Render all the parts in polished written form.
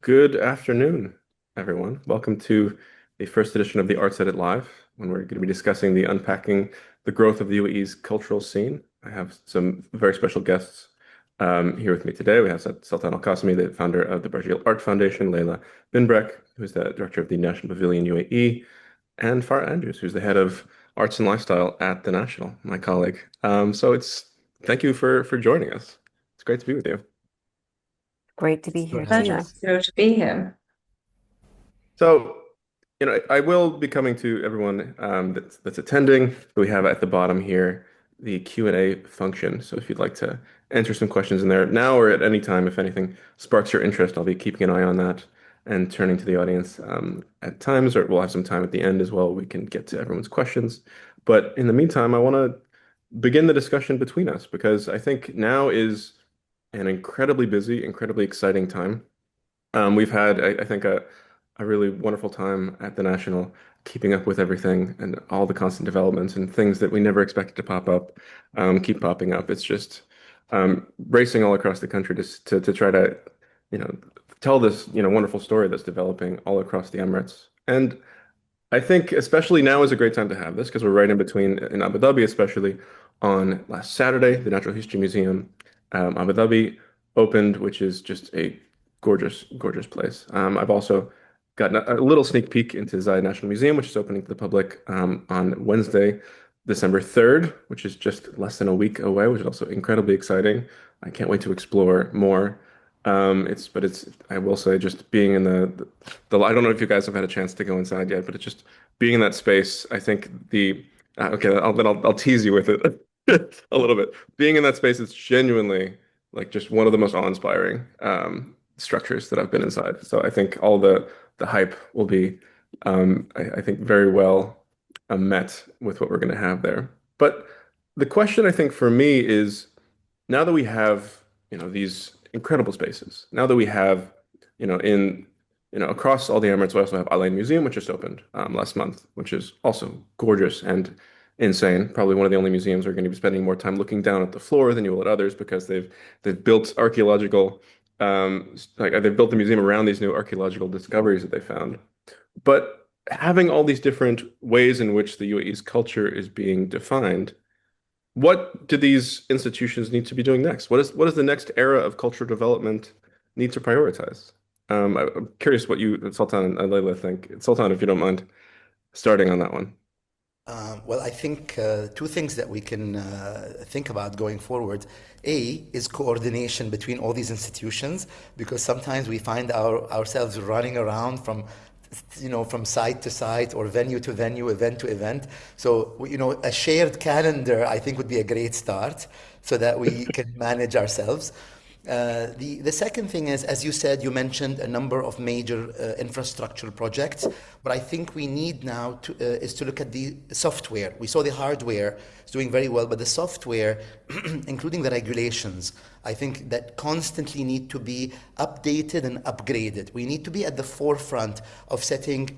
Good afternoon, everyone. Welcome to the first edition of the Arts Edit Live, when we're going to be discussing the unpacking the growth of the UAE's cultural scene. I have some very special guests here with me today. We have Sultan Al Qassemi, the founder of the Barjeel Art Foundation, Laila Binbrek, who's the director of the National Pavilion UAE, and Farah Andrews, who's the head of Arts and Lifestyle at the National, my colleague. Thank you for joining us. It's great to be with you. Great to be It's a here pleasure too. to be here. So, I will be coming to everyone that's attending. We have at the bottom here the Q&A function. So if you'd like to enter some questions in there now or at any time, if anything sparks your interest, I'll be keeping an eye on that and turning to the audience at times, or we'll have some time at the end as well. We can get to everyone's questions. But in the meantime, I want to begin the discussion between us because I think now is an incredibly busy, incredibly exciting time. We've had, I think, a really wonderful time at the National, keeping up with everything and all the constant developments and things that we never expected to pop up, keep popping up. It's just racing all across the country to try to, you know, tell this, wonderful story that's developing all across the Emirates. And I think especially now is a great time to have this because we're right in between, in Abu Dhabi, especially on last Saturday, the Natural History Museum, Abu Dhabi opened, which is just a gorgeous, gorgeous place. I've also gotten a little sneak peek into Zayed National Museum, which is opening to the public on Wednesday, December 3rd, which is just less than a week away, which is also incredibly exciting. I can't wait to explore more. I will say just being in I don't know if you guys have had a chance to go inside yet, but it's just being in that space. I think okay, I'll tease you with it a little bit. Being in that space is genuinely like just one of the most awe-inspiring structures that I've been inside. So I think all the hype will be, I think, very well met with what we're going to have there. But the question I think for me is now that we have, these incredible spaces, now that we have, across all the Emirates, we also have Al Ain Museum, which just opened last month, which is also gorgeous and insane. Probably one of the only museums where are going to be spending more time looking down at the floor than you will at others because they've built archaeological like they've built the museum around these new archaeological discoveries that they found. But having all these different ways in which the UAE's culture is being defined, what do these institutions need to be doing next? What is the next era of cultural development need to prioritize? I'm curious what you, Sultan and Layla, think. Sultan, if you don't mind starting on that one. Well, I think two things that we can think about going forward. A is coordination between all these institutions, because sometimes we find ourselves running around from site to site or venue to venue, event to event. So, a shared calendar, I think, would be a great start so that we can manage ourselves. The second thing is, as you said, you mentioned a number of major infrastructure projects. What I think we need now is to look at the software. We saw the hardware is doing very well, but the software, including the regulations, I think that constantly need to be updated and upgraded. We need to be at the forefront of setting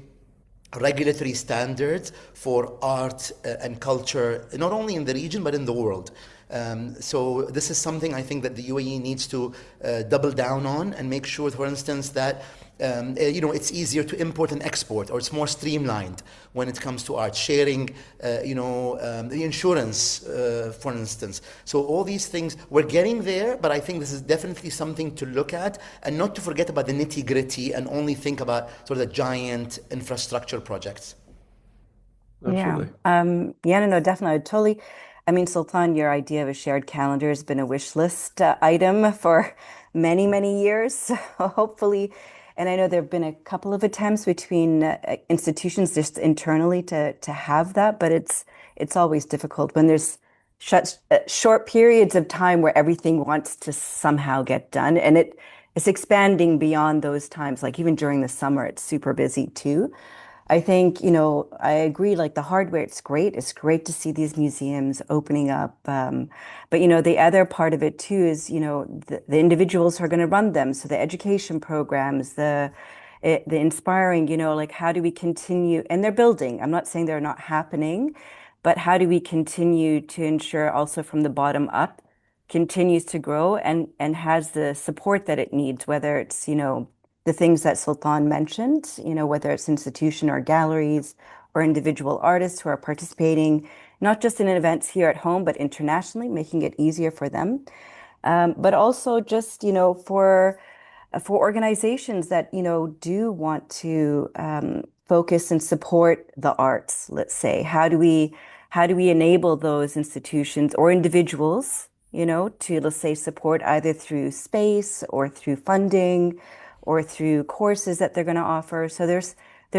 regulatory standards for art and culture, not only in the region but in the world. So this is something I think that the UAE needs to double down on and make sure, for instance, that it's easier to import and export, or it's more streamlined when it comes to art sharing, the insurance, for instance. So all these things, we're getting there, but I think this is definitely something to look at and not to forget about the nitty gritty and only think about sort of the giant infrastructure projects. Yeah. Absolutely. Yeah, no, definitely. I mean, Sultan, your idea of a shared calendar has been a wish list item for many, many years. So hopefully, and I know there have been a couple of attempts between institutions just internally to have that, but it's always difficult when there's short periods of time where everything wants to somehow get done, and it's expanding beyond those times. Like even during the summer, it's super busy too. I think, I agree, like the hardware, it's great. It's great to see these museums opening up. But, the other part of it too is, the individuals who are going to run them. So the education programs, the inspiring, like how do we continue? And they're building. I'm not saying they're not happening, but how do we continue to ensure also from the bottom up continues to grow and has the support that it needs, whether it's, the things that Sultan mentioned, whether it's institution or galleries or individual artists who are participating, not just in events here at home, but internationally, making it easier for them. But also just, for organizations that, do want to focus and support the arts, let's say, how do we enable those institutions or individuals, to, let's say, support either through space or through funding or through courses that they're going to offer. So there's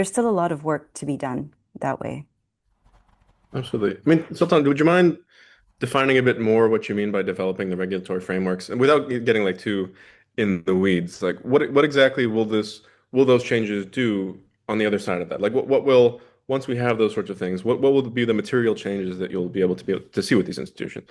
still a lot of work to be done that way. Absolutely. I mean, Sultan, would you mind defining a bit more what you mean by developing the regulatory frameworks, and without getting like too in the weeds, like what exactly will those changes do on the other side of that? Like what will once we have those sorts of things, what will be the material changes that you'll be able to see with these institutions?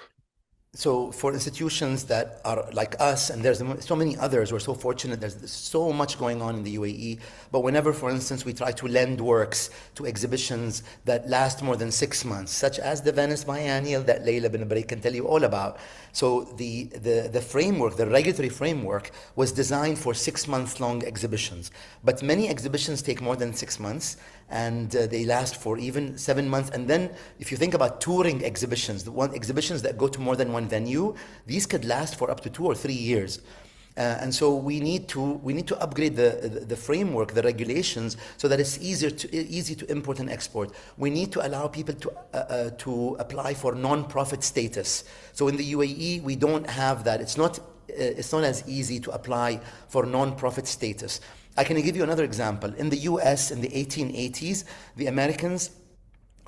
So for institutions that are like us, and there's so many others, we're so fortunate, there's so much going on in the UAE. But whenever, for instance, we try to lend works to exhibitions that last more than 6 months, such as the Venice Biennial that Laila Binbrek can tell you all about. So the framework, the regulatory framework, was designed for 6 months long exhibitions. But many exhibitions take more than 6 months, and they last for even 7 months. And then if you think about touring exhibitions, exhibitions that go to more than one venue, these could last for up to 2 or 3 years. And so we need to upgrade the framework, the regulations, so that it's easy to import and export. We need to allow people to apply for non-profit status. So in the UAE, we don't have that. It's not as easy to apply for non-profit status. I can give you another example. In the US, in the 1880s, the Americans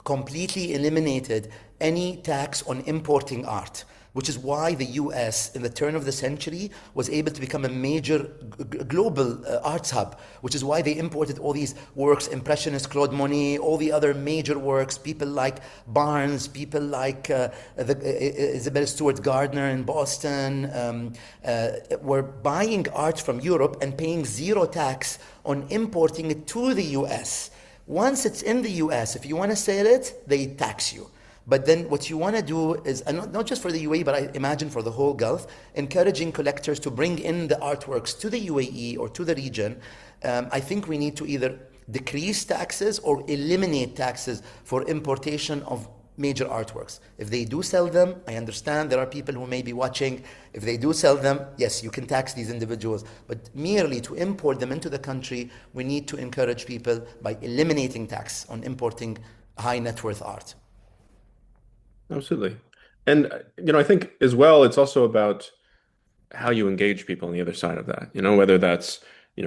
completely eliminated any tax on importing art, which is why the US in the turn of the century was able to become a major global arts hub, which is why they imported all these works, Impressionist Claude Monet, all the other major works, people like Barnes, people like Isabel Stewart Gardner in Boston, were buying art from Europe and paying zero tax on importing it to the US. Once it's in the US, if you want to sell it, they tax you. But then what you want to do is, and not just for the UAE, but I imagine for the whole Gulf, encouraging collectors to bring in the artworks to the UAE or to the region. I think we need to either decrease taxes or eliminate taxes for importation of major artworks. If they do sell them, I understand there are people who may be watching. If they do sell them, yes, you can tax these individuals. But merely to import them into the country, we need to encourage people by eliminating tax on importing high net worth art. Absolutely. And I think as well, it's also about how you engage people on the other side of that. Whether that's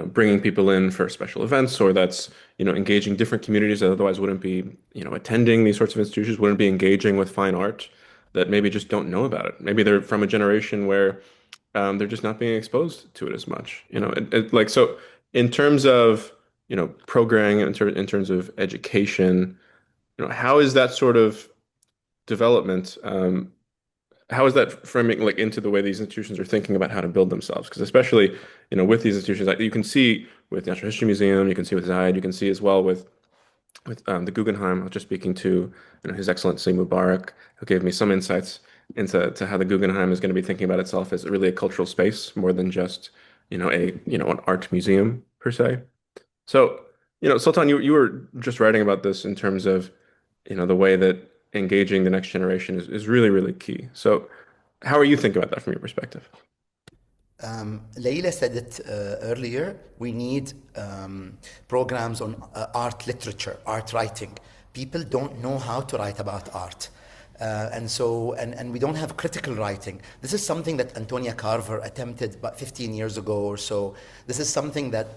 bringing people in for special events, or that's engaging different communities that otherwise wouldn't be attending these sorts of institutions, wouldn't be engaging with fine art, that maybe just don't know about it. Maybe they're from a generation where they're just not being exposed to it as much. Like so. In terms of programming, in terms of education, how is that sort of development? How is that framing like into the way these institutions are thinking about how to build themselves? Because especially, with these institutions, like you can see with Natural History Museum, you can see with Zayed, you can see as well with the Guggenheim. I was just speaking to His Excellency Mubarak, who gave me some insights into how the Guggenheim is going to be thinking about itself as really a cultural space more than just an art museum per se. So, Sultan, you were just writing about this in terms of the way that engaging the next generation is really, really key. So, how are you thinking about that from your perspective? Leila said it earlier. We need programs on art literature, art writing. People don't know how to write about art. And we don't have critical writing. This is something that Antonia Carver attempted about 15 years ago or so. This is something that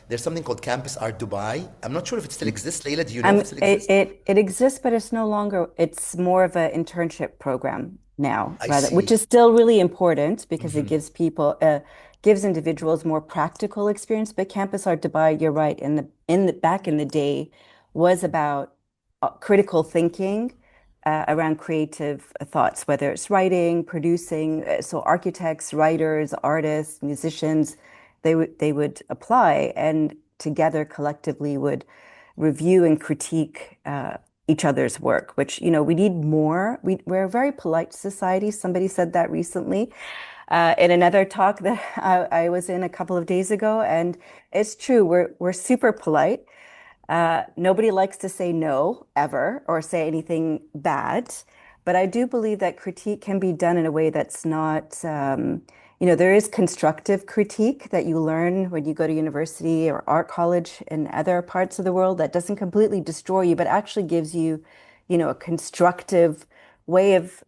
there's something called Campus Art Dubai. I'm not sure if it still exists. Leila, do you know if it still exists? It exists, but it's no longer, it's more of an internship program now, I rather, which see. is still really important because it Mhm. gives gives individuals more practical experience. But Campus Art Dubai, you're right, back in the day was about critical thinking around creative thoughts, whether it's writing, producing. So architects, writers, artists, musicians, they would apply and together collectively would review and critique each other's work, which we need more. We're a very polite society. Somebody said that recently. in another talk that I was in a couple of days ago, and it's true. We're super polite. Nobody likes to say no ever or say anything bad, but I do believe that critique can be done in a way that's not, there is constructive critique that you learn when you go to university or art college in other parts of the world that doesn't completely destroy you, but actually gives you, a constructive way of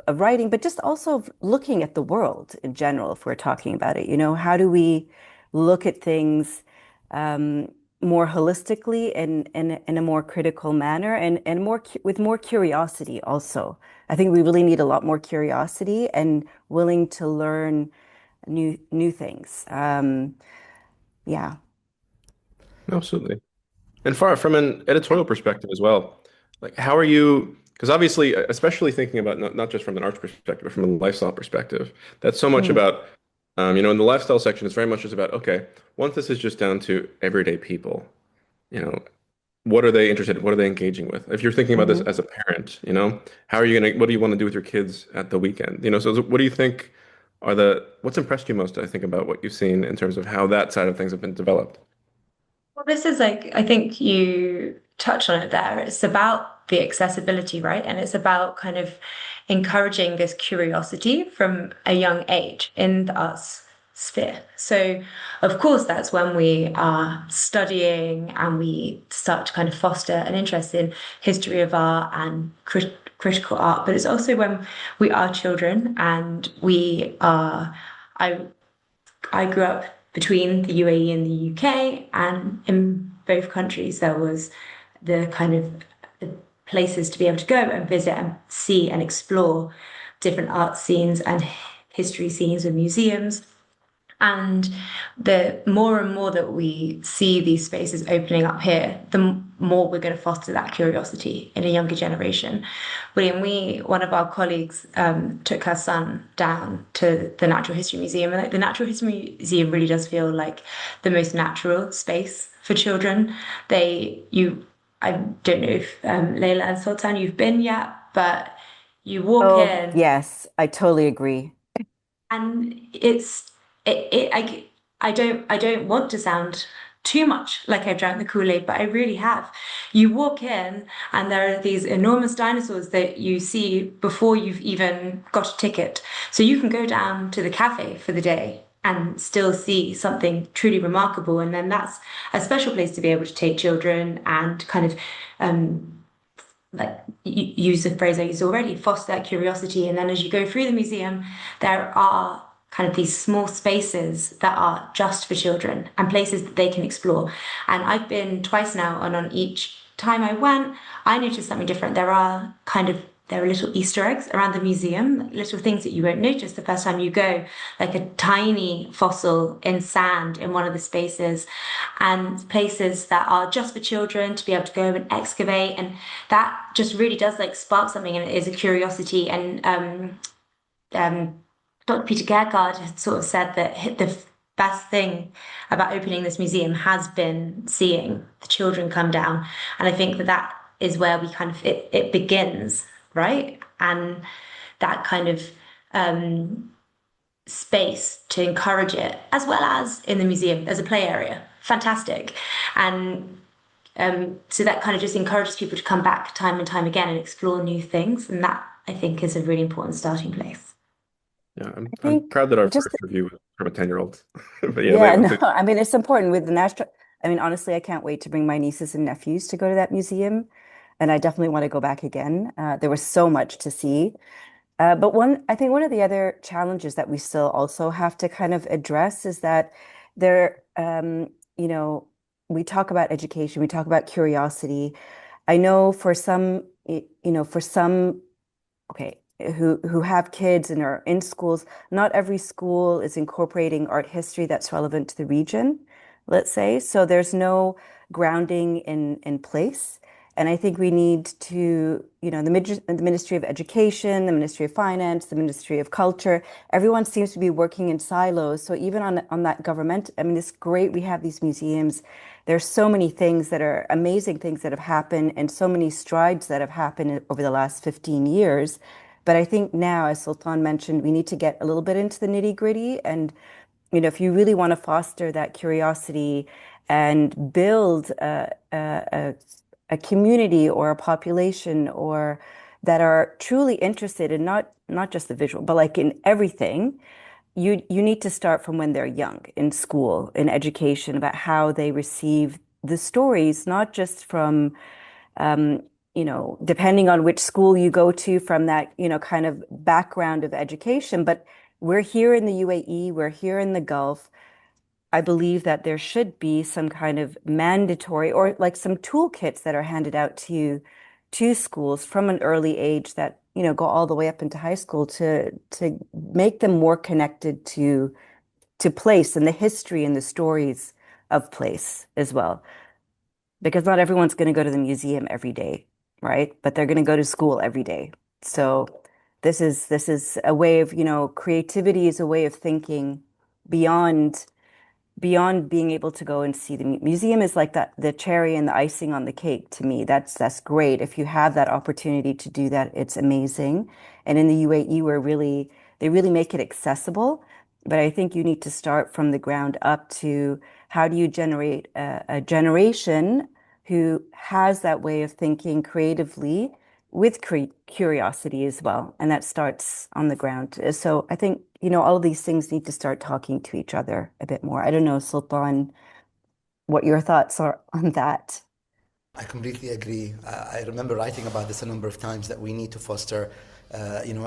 writing, but just also of looking at the world in general, if we're talking about it. How do we look at things? Um, More holistically and in a more critical manner and with more curiosity also. I think we really need a lot more curiosity and willing to learn new things. Yeah. Absolutely. And far from an editorial perspective as well, like how are you? Because obviously, especially thinking about not just from an arts perspective, but from a lifestyle perspective, that's so much Mm. about, in the lifestyle section, it's very much just about, okay, once this is just down to everyday people, you know, what are they interested in? What are they engaging with? If you're thinking about this Hmm. as a parent, how are you what do you want to do with your kids at the weekend? So what do you think what's impressed you most, I think, about what you've seen in terms of how that side of things have been developed? Well, this is like, I think you touched on it there. It's about the accessibility, right? And it's about kind of encouraging this curiosity from a young age in the arts sphere. So, of course, that's when we are studying and we start to kind of foster an interest in history of art and critical art. But it's also when we are children and we are. I grew up between the UAE and the UK, and in both countries there was the kind of the places to be able to go and visit and see and explore different art scenes and history scenes and museums. And the more and more that we see these spaces opening up here, the more we're going to foster that curiosity in a younger generation. One of our colleagues, took her son down to the Natural History Museum, and like, the Natural History Museum really does feel like the most natural space for children. I don't know if Layla and Sultan, you've been yet, but you walk Oh, in yes, I totally agree. and I don't want to sound too much like I've drank the Kool-Aid, but I really have. You walk in and there are these enormous dinosaurs that you see before you've even got a ticket. So you can go down to the cafe for the day and still see something truly remarkable. And then that's a special place to be able to take children and kind of like use the phrase I used already, foster that curiosity. And then as you go through the museum, there are kind of these small spaces that are just for children and places that they can explore. And I've been twice now, and on each time I went, I noticed something different. There are little Easter eggs around the museum, little things that you won't notice the first time you go, like a tiny fossil in sand in one of the spaces, and places that are just for children to be able to go and excavate. And that just really does like spark something, and it is a curiosity. And um, Dr. Peter Gerhard had sort of said that the best thing about opening this museum has been seeing the children come down. And I think that that is where we kind of, it begins, right? And that kind of space to encourage it, as well as in the museum, there's a play area. Fantastic. And so that kind of just encourages people to come back time and time again and explore new things. And that, I think, is a really important starting place. Yeah, I'm I I'm think proud that our just first review was from a 10-year-old. But yeah, Yeah, Layla, no, I mean, it's important with the national. I mean, honestly, I can't wait to bring my nieces and nephews to go to that museum. And I definitely want to go back again. There was so much to see. But I think one of the other challenges that we still also have to kind of address is that there, you know, we talk about education, we talk about curiosity. I know for some, for some okay, who have kids and are in schools, not every school is incorporating art history that's relevant to the region, let's say. So there's no grounding in place. And I think we need to, the Ministry of Education, the Ministry of Finance, the Ministry of Culture, everyone seems to be working in silos. So even on that government, I mean, it's great we have these museums. There's so many things that are amazing things that have happened and so many strides that have happened over the last 15 years. But I think now, as Sultan mentioned, we need to get a little bit into the nitty-gritty. And, if you really want to foster that curiosity and build a community or a population or that are truly interested in not just the visual, but like in everything, you need to start from when they're young in school, in education, about how they receive the stories, not just from depending on which school you go to from that, kind of background of education. But we're here in the UAE, we're here in the Gulf. I believe that there should be some kind of mandatory or like some toolkits that are handed out to schools from an early age that, go all the way up into high school to make them more connected to place and the history and the stories of place as well. Because not everyone's going to go to the museum every day, right? But they're going to go to school every day. So this is a way of, creativity is a way of thinking beyond being able to go and see the museum is like that the cherry and the icing on the cake to me. That's great. If you have that opportunity to do that, it's amazing. And in the UAE, they really make it accessible. But I think you need to start from the ground up to how do you generate a generation who has that way of thinking creatively with curiosity as well. And that starts on the ground. So I think, all of these things need to start talking to each other a bit more. I don't know, Sultan, what your thoughts are on that. I completely agree. I remember writing about this a number of times that we need to foster,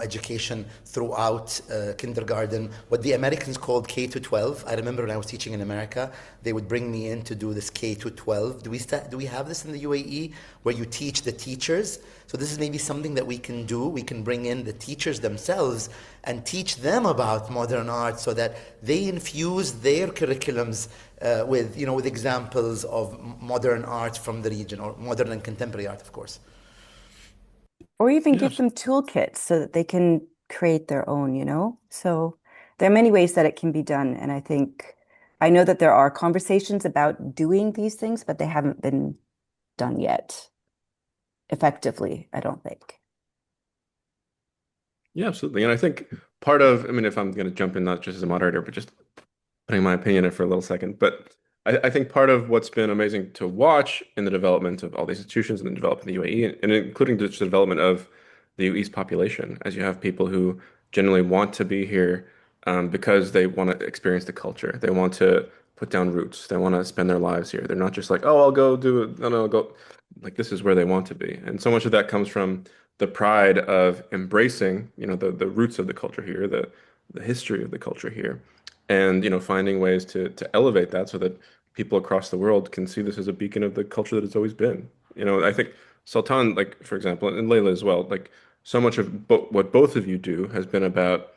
education throughout kindergarten, what the Americans called K to 12. I remember when I was teaching in America, they would bring me in to do this K to 12. Do we have this in the UAE where you teach the teachers? So this is maybe something that we can do. We can bring in the teachers themselves and teach them about modern art so that they infuse their curriculums with examples of modern art from the region, or modern and contemporary art, of course. Or even Yeah, give them toolkits so that they can create their own. So there are many ways that it can be done. And I know that there are conversations about doing these things, but they haven't been done yet effectively, I don't think. yeah, absolutely. And I think I mean, if I'm going to jump in, not just as a moderator, but just putting my opinion in for a little second, but I think part of what's been amazing to watch in the development of all these institutions and the development of the UAE, and including just the development of the UAE's population, as you have people who generally want to be here because they want to experience the culture. They want to put down roots. They want to spend their lives here. They're not just like, oh, I'll go do it. No, no, I'll go. Like this is where they want to be. And so much of that comes from the pride of embracing, the roots of the culture here, the history of the culture here, and finding ways to elevate that so that people across the world can see this as a beacon of the culture that it's always been. I think Sultan, like for example, and Layla as well, like so much of what both of you do has been about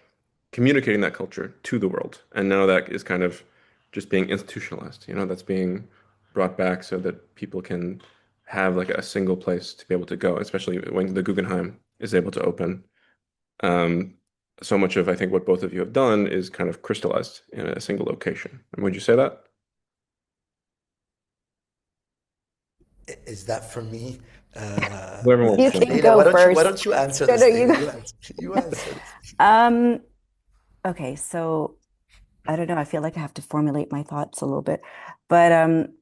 communicating that culture to the world, and now that is kind of just being institutionalized. That's being brought back so that people can have like a single place to be able to go, especially when the Guggenheim is able to open. Um, so much of I think what both of you have done is kind of crystallized in a single location. Would you say that? Is that for me? Whoever wants You to jump can in. Leila, go why first. don't you answer No, this, no, you Leila? go. You answer this. Um, okay, so I don't know. I feel like I have to formulate my thoughts a little bit. But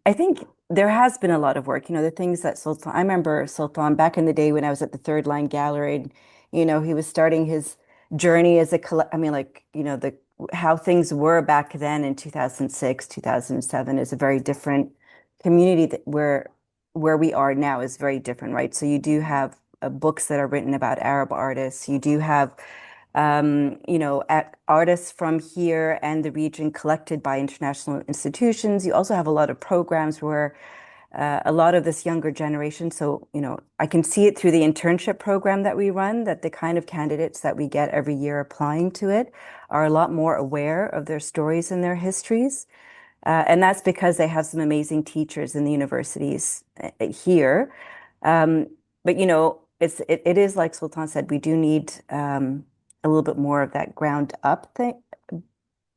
I think there has been a lot of work. The things that Sultan, I remember Sultan back in the day when I was at the Third Line Gallery, and, he was starting his journey as I mean, like, how things were back then in 2006, 2007 is a very different community where we are now is very different, right? So you do have books that are written about Arab artists. You do have artists from here and the region collected by international institutions. You also have a lot of programs where a lot of this younger generation. So, I can see it through the internship program that we run, that the kind of candidates that we get every year applying to it are a lot more aware of their stories and their histories. And that's because they have some amazing teachers in the universities here. Um, but it is like Sultan said, we do need a little bit more of that ground up thing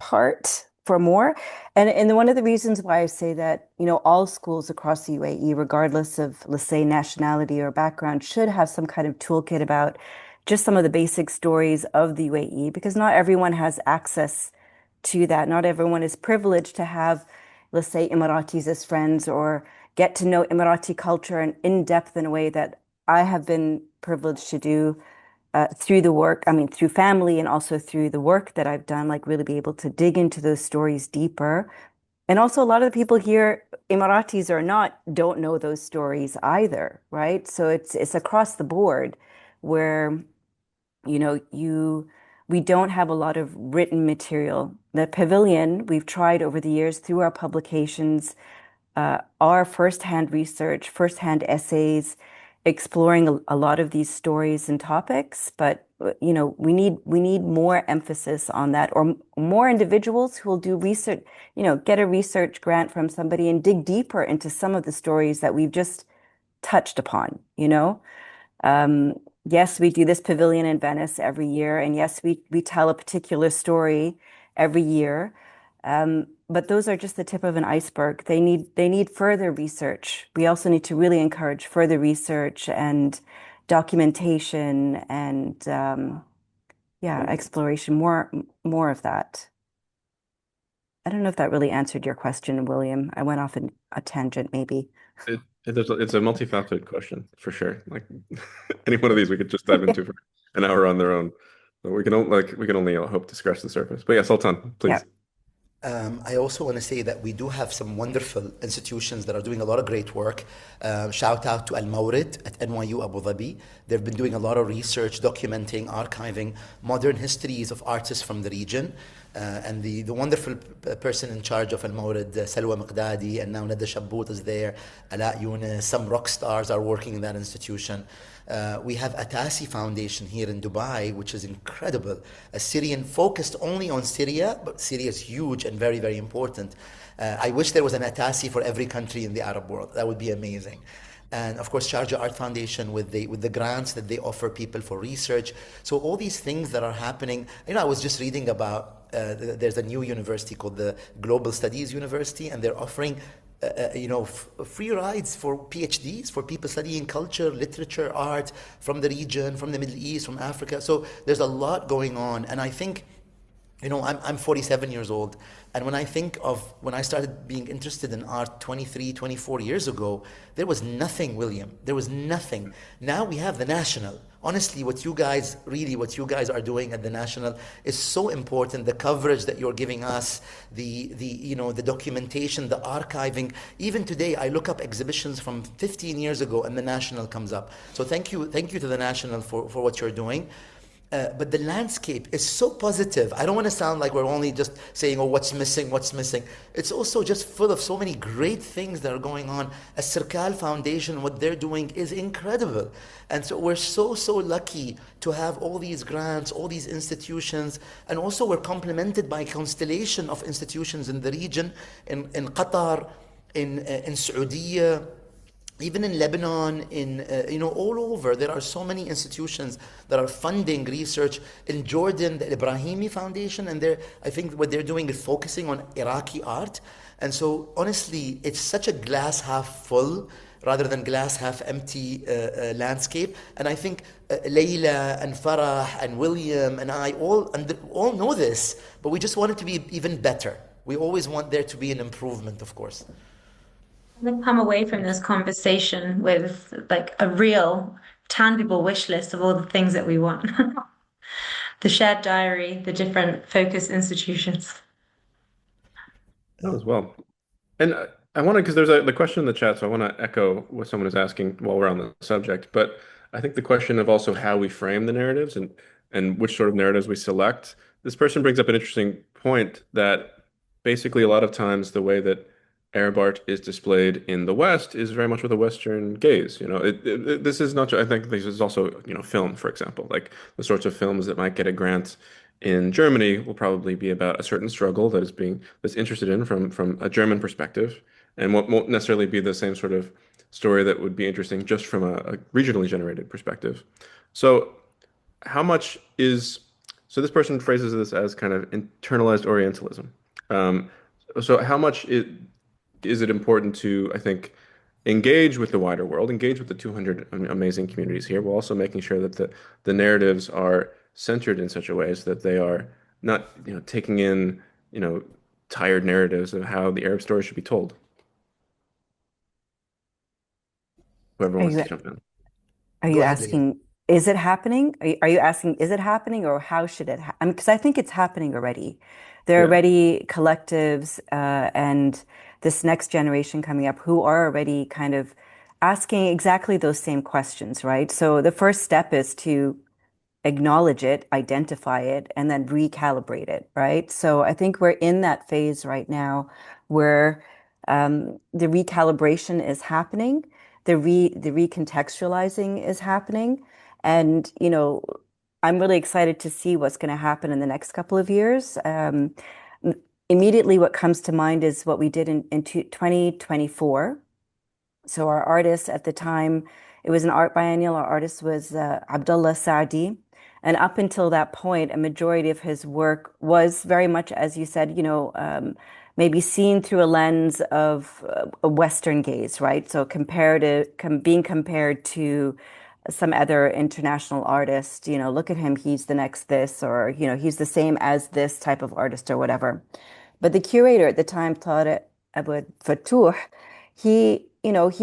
part for more. And one of the reasons why I say that, all schools across the UAE, regardless of, let's say, nationality or background, should have some kind of toolkit about just some of the basic stories of the UAE, because not everyone has access to that. Not everyone is privileged to have, let's say, Emiratis as friends or get to know Emirati culture and in depth in a way that I have been privileged to do through the work, I mean, through family and also through the work that I've done, like really be able to dig into those stories deeper. And also, a lot of the people here, Emiratis or not, don't know those stories either, right? So it's across the board where, we don't have a lot of written material. The pavilion, we've tried over the years through our publications, our firsthand research, firsthand essays, exploring a lot of these stories and topics. But we need more emphasis on that, or more individuals who will do research, get a research grant from somebody and dig deeper into some of the stories that we've just touched upon. Yes, we do this pavilion in Venice every year, and yes, we tell a particular story every year. But those are just the tip of an iceberg. They need further research. We also need to really encourage further research and documentation and yeah, exploration, more of that. I don't know if that really answered your question, William. I went off in a tangent, maybe. It's a multifaceted question for sure. Like any one of these we could just dive into for an hour on their own. But we can only hope to scratch the surface. But yeah, Sultan, Yeah. please. I also want to say that we do have some wonderful institutions that are doing a lot of great work. Shout out to Al Mawrid at NYU Abu Dhabi. They've been doing a lot of research, documenting, archiving modern histories of artists from the region. And the wonderful person in charge of Al Mawrid, Salwa Miqdadi, and now Nada Shabbout is there, Ala Yunus, some rock stars are working in that institution. We have Atasi Foundation here in Dubai, which is incredible. A Syrian focused only on Syria, but Syria is huge and very, very important. I wish there was an Atasi for every country in the Arab world. That would be amazing. And of course, Sharjah Art Foundation with the grants that they offer people for research. So all these things that are happening. I was just reading about. There's a new university called the Global Studies University, and they're offering free rides for PhDs, for people studying culture, literature, art from the region, from the Middle East, from Africa. So there's a lot going on. And I think, I'm 47 years old. And when I think of when I started being interested in art 23, 24 years ago, there was nothing, William. There was nothing. Now we have the National. Honestly, what you guys are doing at the National is so important. The coverage that you're giving us, the documentation, the archiving. Even today, I look up exhibitions from 15 years ago, and the National comes up. So thank you to the National for what you're doing. But the landscape is so positive. I don't want to sound like we're only just saying, oh, what's missing, what's missing. It's also just full of so many great things that are going on. A Sirkal Foundation, what they're doing is incredible. And so we're so, so lucky to have all these grants, all these institutions. And also we're complemented by a constellation of institutions in the region, in Qatar, in Saudi, even in Lebanon, all over. There are so many institutions that are funding research. In Jordan, the Ibrahimi Foundation, and I think what they're doing is focusing on Iraqi art. And so honestly, it's such a glass half full rather than glass half empty landscape. And I think Layla and Farah and William and I all know this, but we just want it to be even better. We always want there to be an improvement, of course. Come away from this conversation with like a real tangible wish list of all the things that we want. The shared diary, the different focus institutions. That as well. And I want to, because there's the question in the chat, so I want to echo what someone is asking while we're on the subject. But I think the question of also how we frame the narratives and which sort of narratives we select. This person brings up an interesting point that basically a lot of times the way that Arab art is displayed in the West is very much with a Western gaze. This is not. I think this is also film, for example, like the sorts of films that might get a grant in Germany will probably be about a certain struggle that's interested in from a German perspective, and won't necessarily be the same sort of story that would be interesting just from a regionally generated perspective. So, how much is so this person phrases this as kind of internalized Orientalism. So, how much is it important to, I think, engage with the wider world, engage with the 200 amazing communities here, while also making sure that the narratives are centered in such a way so that they are not, taking in, you know, tired narratives of how the Arab story should be told. Whoever Are wants you to jump in. are Go you ahead, Leila. asking, is it happening? Are you asking, is it happening or how should it happen? Because I think it's happening already. There are Yeah. already collectives and this next generation coming up who are already kind of asking exactly those same questions, right? So the first step is to acknowledge it, identify it, and then recalibrate it, right? So I think we're in that phase right now where the recalibration is happening, the recontextualizing is happening, and I'm really excited to see what's going to happen in the next couple of years. Immediately, what comes to mind is what we did in 2024. So our artist at the time, it was an art biennial. Our artist was Abdullah Saadi. And up until that point, a majority of his work was very much, as you said, maybe seen through a lens of a Western gaze, right? So being compared to some other international artist, look at him, he's the next this, or, he's the same as this type of artist or whatever. But the curator at the time, Tariq Abu Fatouh, he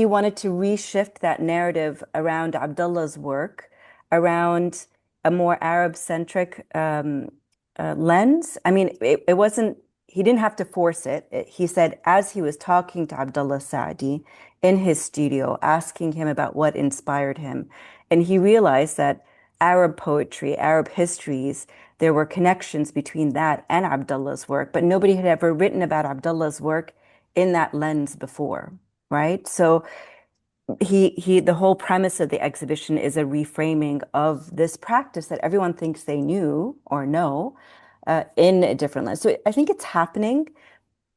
wanted to reshift that narrative around Abdullah's work, around a more Arab-centric lens. I mean, it wasn't, he didn't have to force it. He said, as he was talking to Abdullah Saadi in his studio, asking him about what inspired him, and he realized that Arab poetry, Arab histories, there were connections between that and Abdullah's work, but nobody had ever written about Abdullah's work in that lens before, right? So the whole premise of the exhibition is a reframing of this practice that everyone thinks they knew or know in a different lens. So I think it's happening,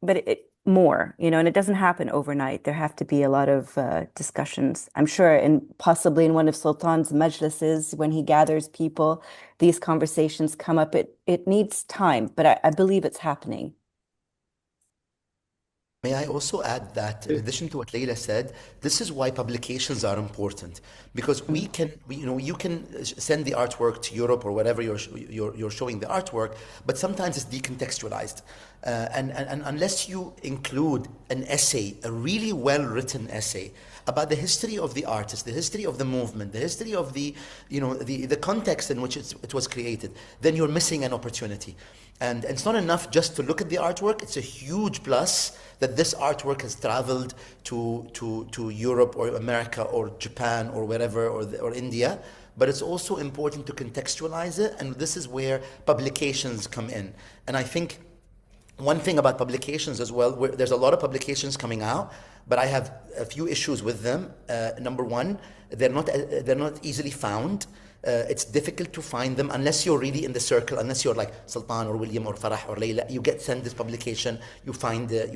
but more, and it doesn't happen overnight. There have to be a lot of discussions. I'm sure, and possibly in one of Sultan's majlises, when he gathers people, these conversations come up. It needs time, but I believe it's happening. May I also add that in addition to what Leila said, this is why publications are important because you can send the artwork to Europe or wherever you're showing the artwork, but sometimes it's decontextualized, and unless you include an essay, a really well-written essay about the history of the artist, the history of the movement, the history of the context in which it was created, then you're missing an opportunity. And it's not enough just to look at the artwork. It's a huge plus that this artwork has traveled to Europe or America or Japan or wherever or India. But it's also important to contextualize it. And this is where publications come in. And I think one thing about publications as well, there's a lot of publications coming out, but I have a few issues with them. Number one, they're not easily found. It's difficult to find them unless you're really in the circle, unless you're like Sultan or William or Farah or Leila. You get sent this publication, you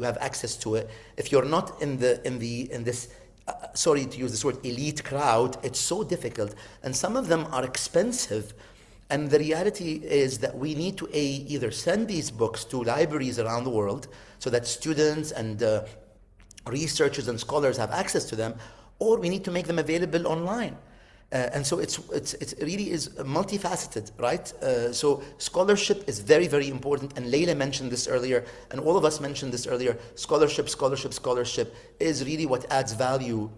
have access to it. If you're not in this, sorry to use this word, elite crowd, it's so difficult. And some of them are expensive. And the reality is that we need to either send these books to libraries around the world so that students and researchers and scholars have access to them, or we need to make them available online. And so it really is multifaceted, right? So scholarship is very, very important. And Leila mentioned this earlier, and all of us mentioned this earlier. Scholarship is really what adds value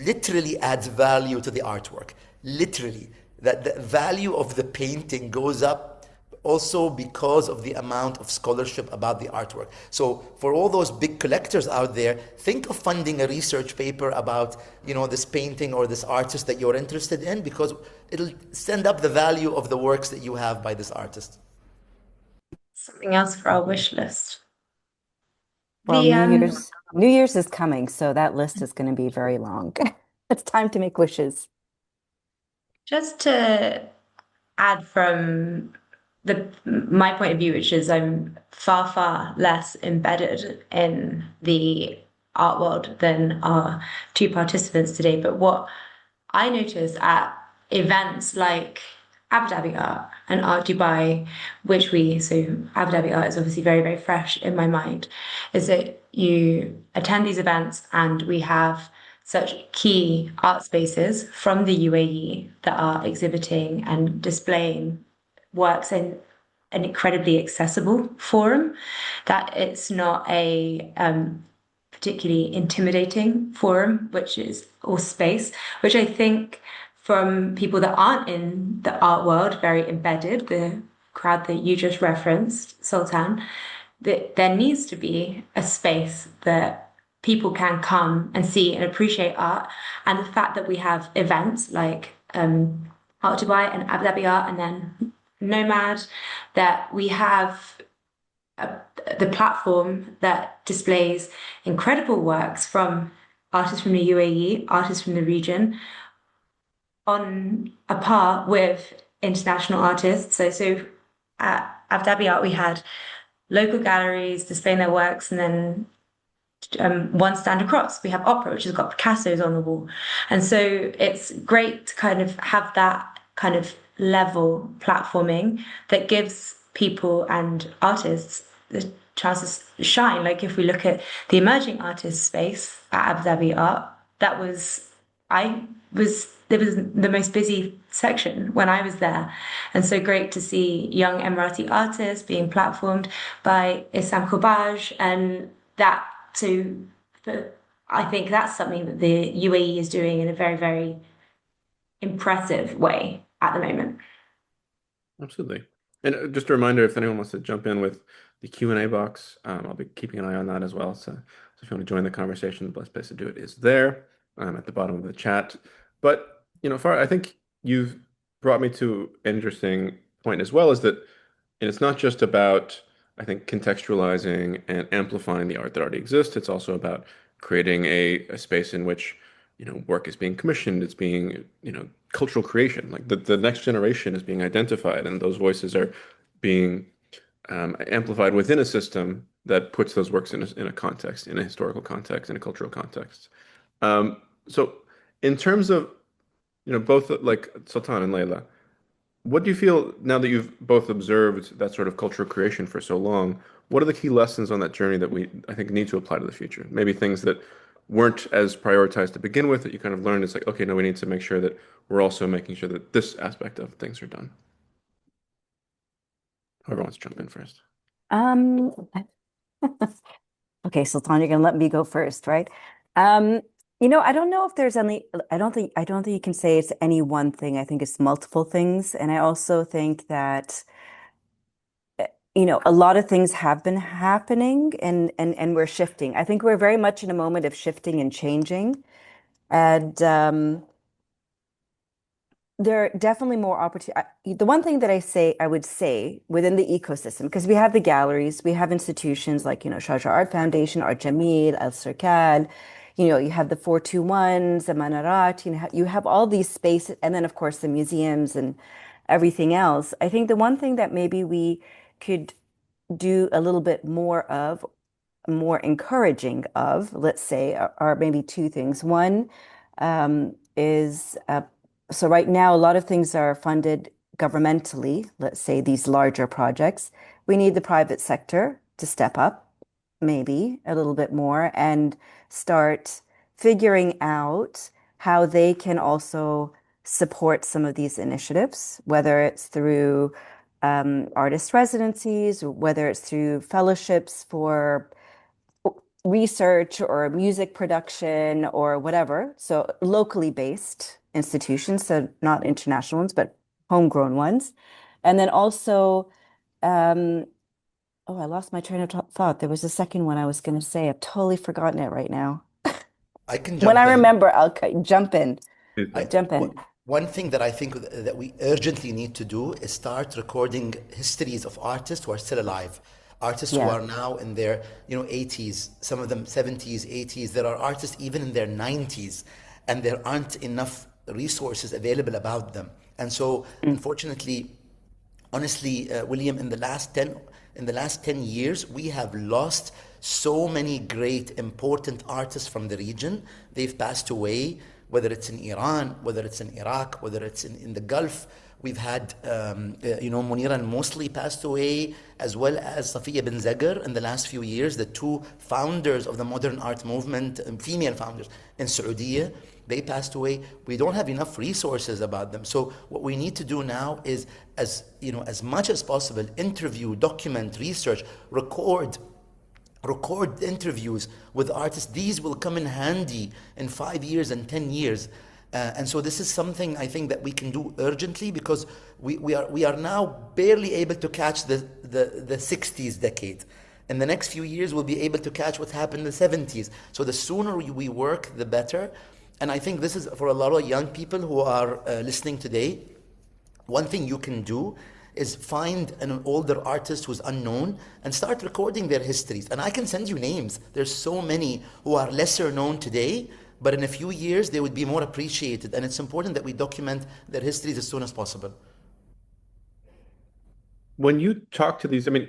literally adds value to the artwork. Literally, that the value of the painting goes up also because of the amount of scholarship about the artwork. So for all those big collectors out there, think of funding a research paper about, this painting or this artist that you're interested in, because it'll send up the value of the works that you have by this artist. Something else for our wish list. Well, The New Year's is coming, so that list is going to be very long. It's time to make wishes. Just to add from my point of view, which is I'm far, far less embedded in the art world than our two participants today. But what I notice at events like Abu Dhabi Art and Art Dubai, so Abu Dhabi Art is obviously very, very fresh in my mind, is that you attend these events and we have such key art spaces from the UAE that are exhibiting and displaying works in an incredibly accessible forum, that it's not a particularly intimidating forum, or space, which I think from people that aren't in the art world, very embedded, the crowd that you just referenced, Sultan, that there needs to be a space that people can come and see and appreciate art. And the fact that we have events like Art Dubai and Abu Dhabi Art and then Nomad, that we have the platform that displays incredible works from artists from the UAE, artists from the region, on a par with international artists. So at Abu Dhabi Art, we had local galleries displaying their works, and then one stand across, we have opera, which has got Picasso's on the wall. And so it's great to kind of have that kind of level platforming that gives people and artists the chance to shine. Like if we look at the emerging artist space at Abu Dhabi Art, it was the most busy section when I was there. And so great to see young Emirati artists being platformed by Issam Khoubaj, and that too. I think that's something that the UAE is doing in a very, very impressive way at the moment. Absolutely. And just a reminder, if anyone wants to jump in with the Q&A box, I'll be keeping an eye on that as well. So if you want to join the conversation, the best place to do it is there at the bottom of the chat. But, Farah, I think you've brought me to an interesting point as well, is that it's not just about, I think, contextualizing and amplifying the art that already exists. It's also about creating a space in which, work is being commissioned. It's being, cultural creation. Like the next generation is being identified, and those voices are being amplified within a system that puts those works in a context, in a historical context, in a cultural context. So in terms of, both like Sultan and Layla, what do you feel now that you've both observed that sort of cultural creation for so long? What are the key lessons on that journey that I think, need to apply to the future? Maybe things that weren't as prioritized to begin with that you kind of learned. It's like, okay, no, we need to make sure that we're also making sure that this aspect of things are done. Whoever wants to jump in first. Um, okay, Sultan, you're gonna let me go first, right? I don't know if there's any, I don't think you can say it's any one thing. I think it's multiple things. And I also think that, a lot of things have been happening and we're shifting. I think we're very much in a moment of shifting and changing. And there are definitely more opportunity. The one thing that I would say within the ecosystem, because we have the galleries, we have institutions like, Sharjah Art Foundation, Art Jamil, Al Circal, you have the 421s, the Manarat, you have all these spaces, and then of course the museums and everything else. I think the one thing that maybe we could do a little bit more encouraging of, let's say, are maybe two things. One is so right now, a lot of things are funded governmentally, let's say these larger projects. We need the private sector to step up, maybe a little bit more, and start figuring out how they can also support some of these initiatives, whether it's through artist residencies, whether it's through fellowships for research or music production or whatever. So locally based institutions, so not international ones, but homegrown ones. And then also, I lost my train of thought. There was a second one I was going to say. I've totally forgotten it right now. I can When I jump in. remember, I'll jump in. I, Jump in. one thing that I think that we urgently need to do is start recording histories of artists who are still alive. Artists who Yeah. are now in their 80s, some of them 70s, 80s. There are artists even in their 90s, and there aren't enough resources available about them. And so, Mm. unfortunately, honestly, William, in the last 10 years, we have lost so many great, important artists from the region. They've passed away. whether it's in Iran, whether it's in Iraq, whether it's in the Gulf. We've had, Munira al-Mosli passed away, as well as Safiya bin Zagar in the last few years, the two founders of the modern art movement, female founders in Saudi. They passed away. We don't have enough resources about them. So what we need to do now is, as much as possible, interview, document, research, record interviews with artists. These will come in handy in 5 years and 10 years. And so this is something I think that we can do urgently, because we are now barely able to catch the 60s decade. In the next few years, we'll be able to catch what happened in the 70s. So the sooner we work, the better. And I think this is for a lot of young people who are listening today. One thing you can do is find an older artist who's unknown and start recording their histories. And I can send you names. There's so many who are lesser known today, but in a few years they would be more appreciated. And it's important that we document their histories as soon as possible. When you talk to these, I mean,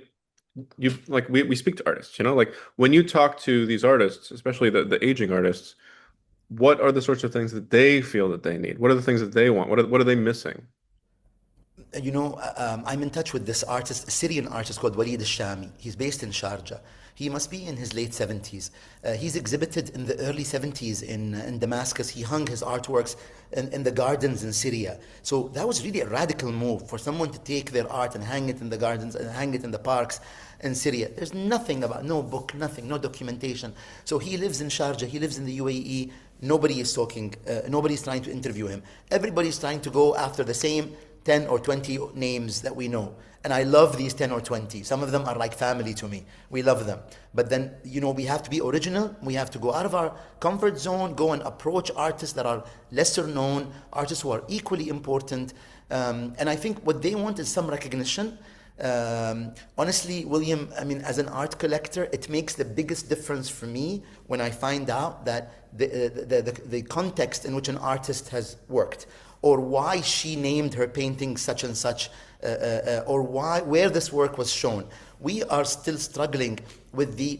we speak to artists, like when you talk to these artists, especially the aging artists, what are the sorts of things that they feel that they need? What are the things that they want? What are they missing? I'm in touch with this artist, a Syrian artist called Walid al-Shami. He's based in Sharjah. He must be in his late 70s. He's exhibited in the early 70s in Damascus. He hung his artworks in the gardens in Syria. So that was really a radical move for someone to take their art and hang it in the gardens and hang it in the parks in Syria. There's nothing about, no book, nothing, no documentation. So he lives in Sharjah, he lives in the UAE. Nobody is talking, nobody's trying to interview him. Everybody's trying to go after the same 10 or 20 names that we know. And I love these 10 or 20. Some of them are like family to me. We love them. But then, we have to be original. We have to go out of our comfort zone, go and approach artists that are lesser known, artists who are equally important. And I think what they want is some recognition. Honestly, William, I mean, as an art collector, it makes the biggest difference for me when I find out that the context in which an artist has worked, or why she named her painting such and such, or where this work was shown. We are still struggling with the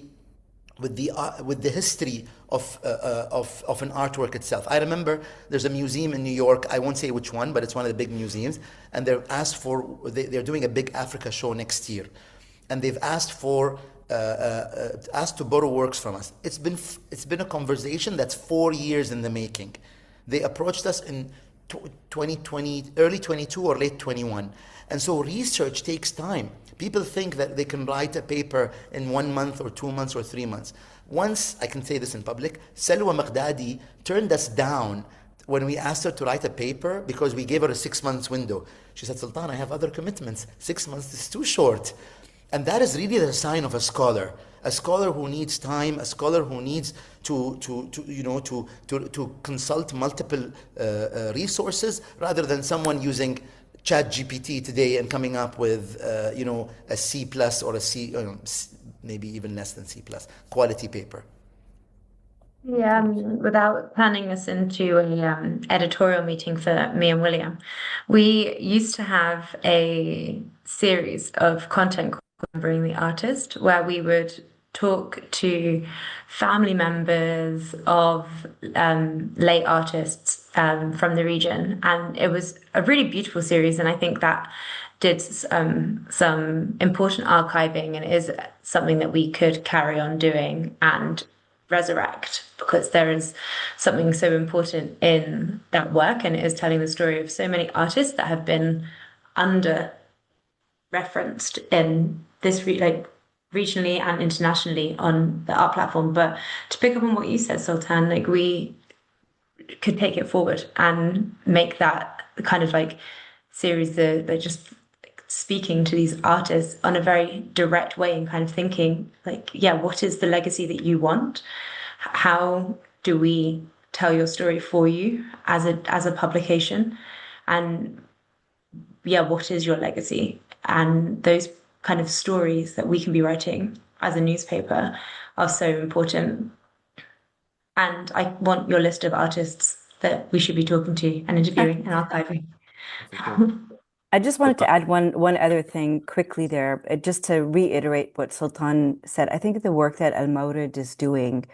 history of an artwork itself. I remember there's a museum in New York. I won't say which one, but it's one of the big museums. And they're doing a big Africa show next year, and they've asked to borrow works from us. It's been a conversation that's 4 years in the making. They approached us in 2020, early 22 or late 21. And so research takes time. People think that they can write a paper in 1 month or 2 months or 3 months. Once, I can say this in public, Salwa Maghdadi turned us down when we asked her to write a paper because we gave her a 6 months window. She said, Sultan, I have other commitments. 6 months is too short. And that is really the sign of a scholar who needs time, a scholar who needs to consult multiple resources, rather than someone using ChatGPT today and coming up with a C plus or a C, maybe even less than C plus quality paper. Yeah, without planning this into a editorial meeting for me and William, we used to have a series of content called Remembering the Artist, where we would talk to family members of late artists from the region. And it was a really beautiful series. And I think that did some important archiving, and is something that we could carry on doing and resurrect, because there is something so important in that work, and it is telling the story of so many artists that have been under referenced in this regionally and internationally on the art platform. But to pick up on what you said, Sultan, we could take it forward and make that the kind of series that just speaking to these artists on a very direct way, and kind of thinking what is the legacy that you want? How do we tell your story for you as a publication? And what is your legacy? And those kind of stories that we can be writing as a newspaper are so important. And I want your list of artists that we should be talking to and interviewing and archiving. I just wanted to add one other thing quickly there, just to reiterate what Sultan said. I think the work that Al Mawrid is doing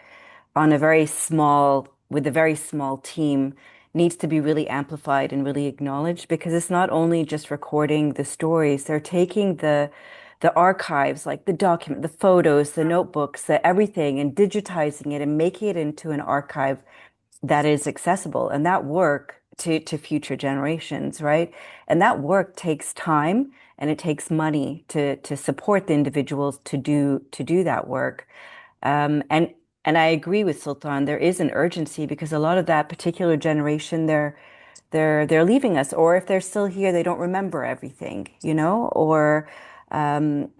on a very small with a very small team needs to be really amplified and really acknowledged because it's not only just recording the stories, they're taking the archives, like the document, the photos, the notebooks, the everything, and digitizing it and making it into an archive that is accessible. And that work to future generations, right? And that work takes time and it takes money to support the individuals to do that work. And I agree with Sultan. There is an urgency because a lot of that particular generation, they're leaving us, or if they're still here, they don't remember everything, you know, or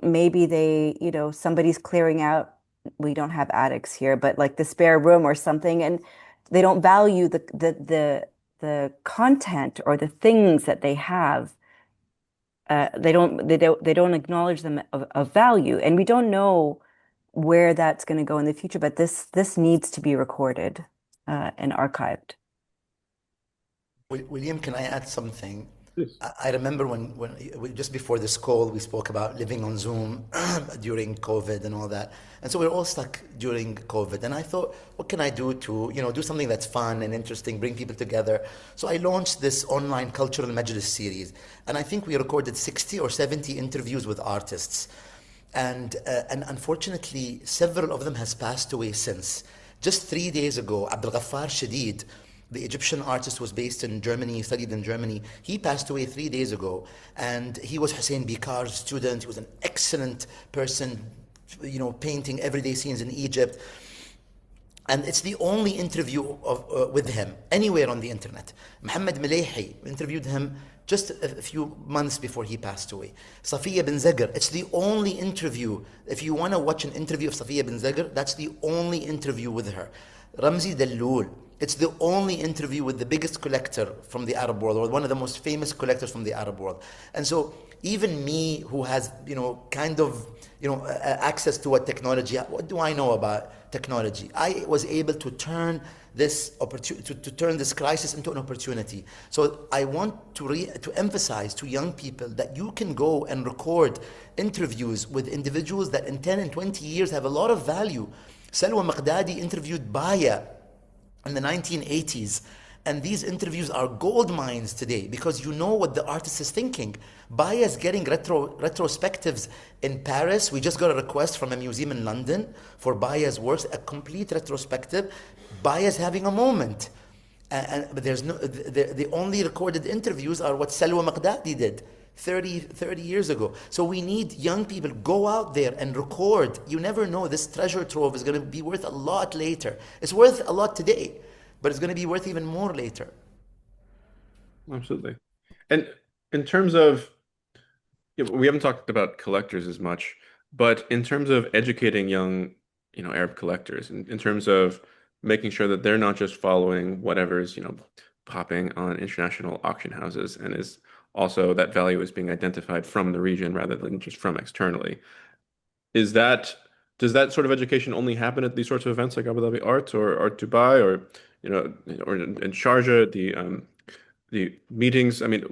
maybe they, you know, somebody's clearing out. We don't have attics here, but like the spare room or something, and they don't value the content or the things that they have. They don't acknowledge them of value, and we don't know where that's going to go in the future. But this needs to be recorded and archived. William, can I add something? Yes. I remember just before this call, we spoke about living on Zoom during COVID and all that. And so we're all stuck during COVID. And I thought, what can I do to, do something that's fun and interesting, bring people together? So I launched this online cultural majlis series. And I think we recorded 60 or 70 interviews with artists. And unfortunately, several of them has passed away since. Just 3 days ago, Abdel Ghaffar Shadid, the Egyptian artist, was based in Germany, studied in Germany. He passed away 3 days ago, and he was Hussein Bikar's student. He was an excellent person, painting everyday scenes in Egypt. And it's the only interview with him anywhere on the internet. Mohammed Malehi interviewed him just a few months before he passed away. Safiya bin Zagar, it's the only interview. If you want to watch an interview of Safiya bin Zagar, that's the only interview with her. Ramzi Dalloul, it's the only interview with the biggest collector from the Arab world, or one of the most famous collectors from the Arab world. And so even me, who has, access to what technology, what do I know about technology? I was able to turn this opportunity, to turn this crisis into an opportunity. So I want to emphasize to young people that you can go and record interviews with individuals that in 10 and 20 years have a lot of value. Salwa Maghdadi interviewed Baya in the 1980s. And these interviews are gold mines today because you know what the artist is thinking. Baya is getting retrospectives in Paris. We just got a request from a museum in London for Baya's works, a complete retrospective. Baya is having a moment. But there's no, the only recorded interviews are what Salwa Maghdadi did 30 years ago. So we need young people, go out there and record. You never know, this treasure trove is going to be worth a lot later. It's worth a lot today, but it's going to be worth even more later. Absolutely. And in terms of, we haven't talked about collectors as much, but in terms of educating young, Arab collectors, in terms of making sure that they're not just following whatever's, popping on international auction houses, and is also that value is being identified from the region rather than just from externally. Does that sort of education only happen at these sorts of events like Abu Dhabi Art or Art Dubai, or in Sharjah, the meetings? I mean,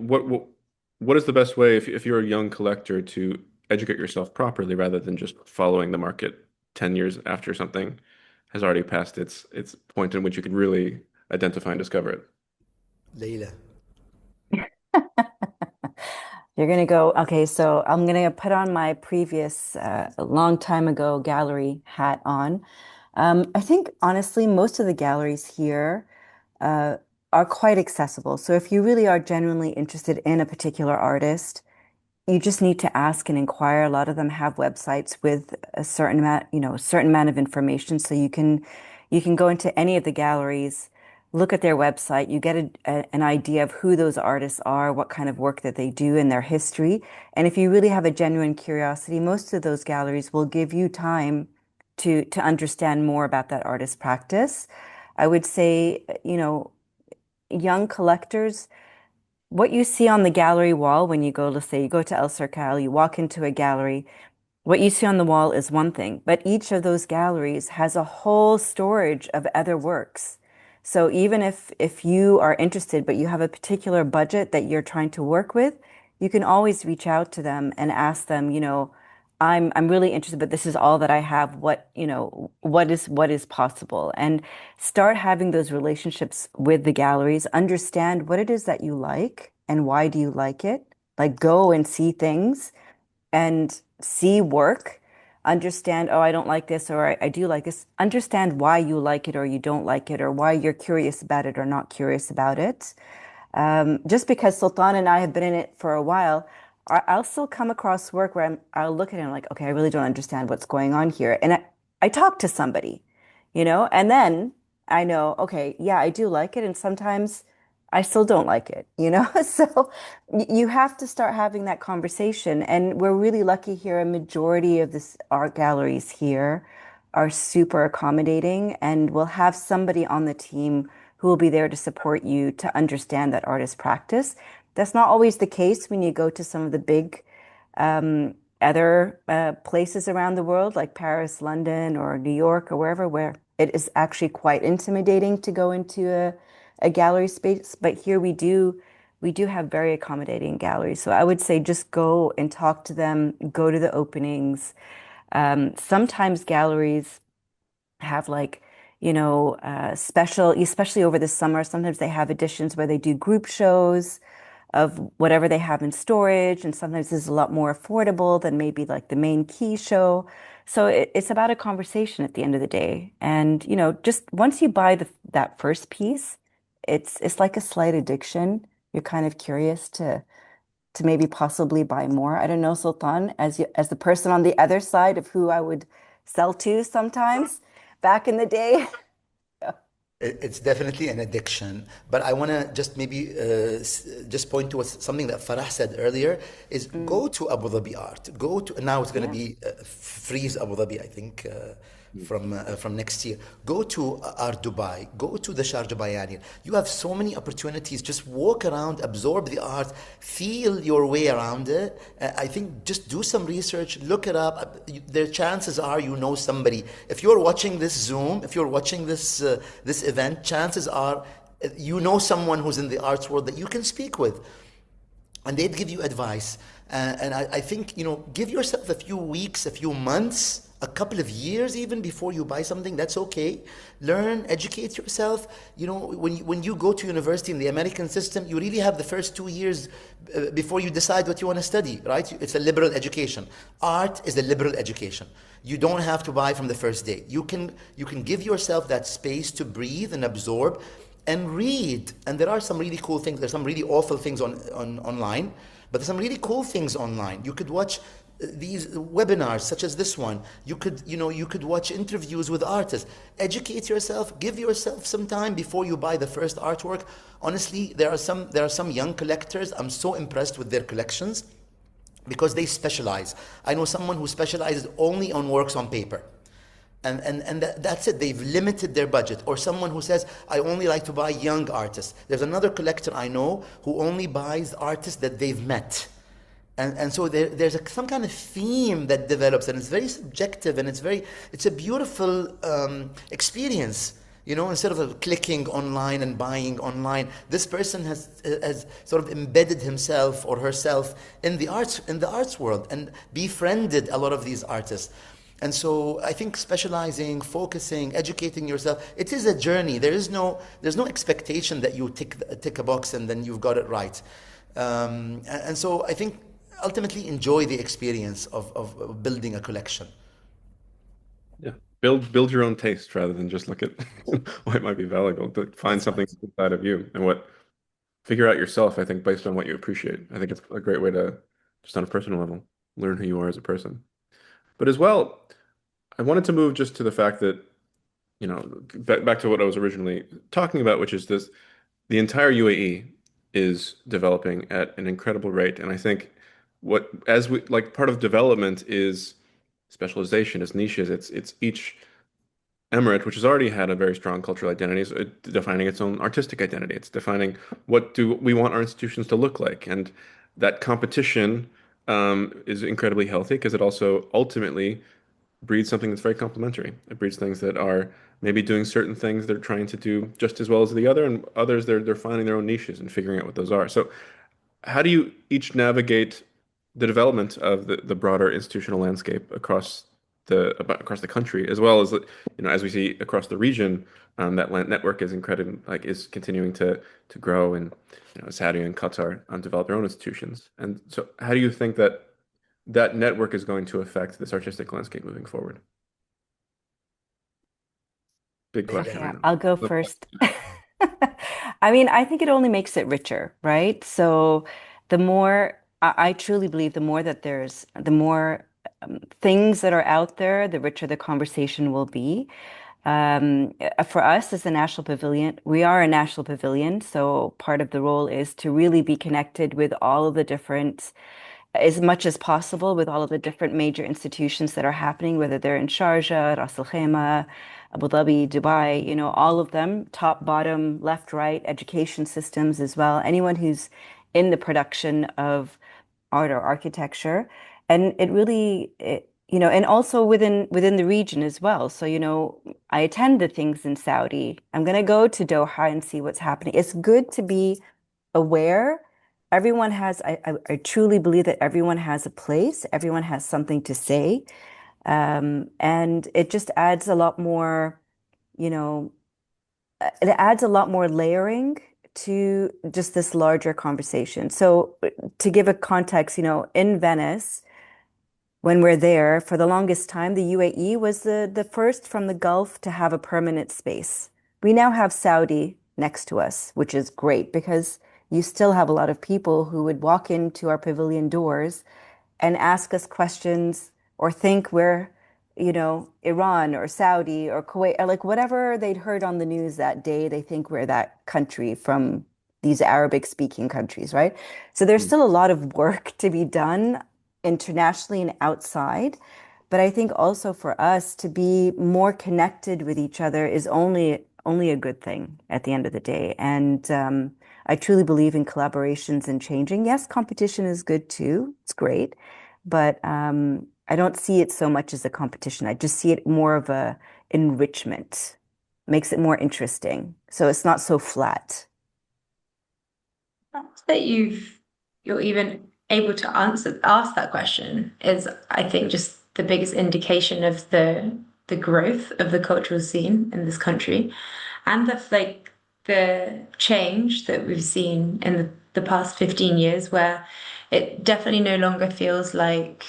what is the best way if you're a young collector to educate yourself properly rather than just following the market 10 years after something has already passed its point in which you could really identify and discover it? Leila. You're gonna go, okay, so I'm gonna put on my previous a long time ago gallery hat on. I think honestly, most of the galleries here uh, are quite accessible. So if you really are genuinely interested in a particular artist, you just need to ask and inquire. A lot of them have websites with a certain amount, a certain amount of information. So you can go into any of the galleries, look at their website, you get an idea of who those artists are, what kind of work that they do, and their history. And if you really have a genuine curiosity, most of those galleries will give you time to understand more about that artist's practice. I would say, young collectors, what you see on the gallery wall when you go, let's say you go to El Cercal, you walk into a gallery, what you see on the wall is one thing, but each of those galleries has a whole storage of other works. So even if you are interested, but you have a particular budget that you're trying to work with, you can always reach out to them and ask them, I'm really interested, but this is all that I have. What is possible, and start having those relationships with the galleries. Understand what it is that you like and why do you like it. Like go and see things and see work. Understand, oh, I don't like this, or I do like this. Understand why you like it or you don't like it, or why you're curious about it or not curious about it. Just because Sultan and I have been in it for a while, I'll still come across work where I'll look at it and I'm like, okay, I really don't understand what's going on here. And I talk to somebody, and then I know, okay, yeah, I do like it. And sometimes I still don't like it. So you have to start having that conversation. And we're really lucky here. A majority of this art galleries here are super accommodating, and we'll have somebody on the team who will be there to support you to understand that artist practice. That's not always the case when you go to some of the big other places around the world, like Paris, London, or New York, or wherever, where it is actually quite intimidating to go into a gallery space. But here we do have very accommodating galleries. So I would say just go and talk to them, go to the openings. Sometimes galleries have like, special, especially over the summer, sometimes they have editions where they do group shows of whatever they have in storage, and sometimes it's a lot more affordable than maybe like the main key show. So it's about a conversation at the end of the day. And, just once you buy that first piece, it's like a slight addiction. You're kind of curious to maybe possibly buy more. I don't know, Sultan, as the person on the other side of who I would sell to sometimes back in the day. It's definitely an addiction, but I want to just maybe just point to something that Farah said earlier is Mm, go to Abu Dhabi Art. Go to now it's going to yeah. be freeze Abu Dhabi, I think, from next year. Go to Art Dubai. Go to the Sharjah Bayani. You have so many opportunities. Just walk around, absorb the art, feel your way around it. I think just do some research, look it up. Their chances are you know somebody. If you're watching this Zoom, if you're watching this event, chances are you know someone who's in the arts world that you can speak with, and they'd give you advice. And I think, give yourself a few weeks, a few months, a couple of years even before you buy something. That's okay. Learn, educate yourself. When you go to university in the American system, you really have the first 2 years before you decide what you want to study, right? It's a liberal education. Art is a liberal education. You don't have to buy from the first day. You can give yourself that space to breathe and absorb and read. And there are some really cool things. There's some really awful things online, but there's some really cool things online. You could watch these webinars such as this one. You could watch interviews with artists. Educate yourself. Give yourself some time before you buy the first artwork. Honestly, there are some young collectors. I'm so impressed with their collections because they specialize. I know someone who specializes only on works on paper. And that's it. They've limited their budget. Or someone who says, I only like to buy young artists. There's another collector I know who only buys artists that they've met. And so there's some kind of theme that develops, and it's very subjective, and it's a beautiful experience. Instead of clicking online and buying online, this person has sort of embedded himself or herself in the arts world and befriended a lot of these artists. And so I think specializing, focusing, educating yourself, it is a journey. There's no expectation that you tick a box and then you've got it right. And so I think ultimately enjoy the experience of building a collection. Yeah. Build your own taste rather than just look at what might be valuable. To find That's something right. inside of you and what figure out yourself, I think, based on what you appreciate. I think it's a great way to, just on a personal level, learn who you are as a person. But as well, I wanted to move just to the fact that, back to what I was originally talking about, which is the entire UAE is developing at an incredible rate. And I think as we like part of development is specialization, is niches. It's each emirate, which has already had a very strong cultural identity, is defining its own artistic identity. It's defining what do we want our institutions to look like. And that competition is incredibly healthy because it also ultimately breeds something that's very complementary. It breeds things that are maybe doing certain things they're trying to do just as well as the other, and others they're finding their own niches and figuring out what those are. So how do you each navigate the development of the broader institutional landscape across the country, as well as as we see across the region, that land network is incredible, like is continuing to grow, and Saudi and Qatar develop their own institutions. And so, how do you think that that network is going to affect this artistic landscape moving forward? Big Big question, I Okay, know. I'll go But first. I mean, I think it only makes it richer, right? So the more I truly believe the more things that are out there, the richer the conversation will be. For us as a national pavilion, we are a national pavilion, so part of the role is to really be connected with all of the different, as much as possible, with all of the different major institutions that are happening, whether they're in Sharjah, Ras Al Khaimah, Abu Dhabi, Dubai, all of them, top, bottom, left, right, education systems as well. Anyone who's in the production of art or architecture. And it really, and also within the region as well. So, I attend the things in Saudi. I'm going to go to Doha and see what's happening. It's good to be aware. Everyone has, I truly believe that everyone has a place, everyone has something to say. And it just adds a lot more, you know, it adds a lot more layering to just this larger conversation. So, to give a context, in Venice, when we're there, for the longest time, the UAE was the first from the Gulf to have a permanent space. We now have Saudi next to us, which is great because you still have a lot of people who would walk into our pavilion doors and ask us questions or think we're, Iran or Saudi or Kuwait, or like whatever they'd heard on the news that day, they think we're that country from these Arabic speaking countries, right? So there's still a lot of work to be done internationally and outside. But I think also for us to be more connected with each other is only a good thing at the end of the day. And I truly believe in collaborations and changing. Yes, competition is good too. It's great. But I don't see it so much as a competition. I just see it more of a enrichment, makes it more interesting. So it's not so flat. fact that you're even able to ask that question is, I think, just the biggest indication of the growth of the cultural scene in this country, and the change that we've seen in the past 15 years, where it definitely no longer feels like,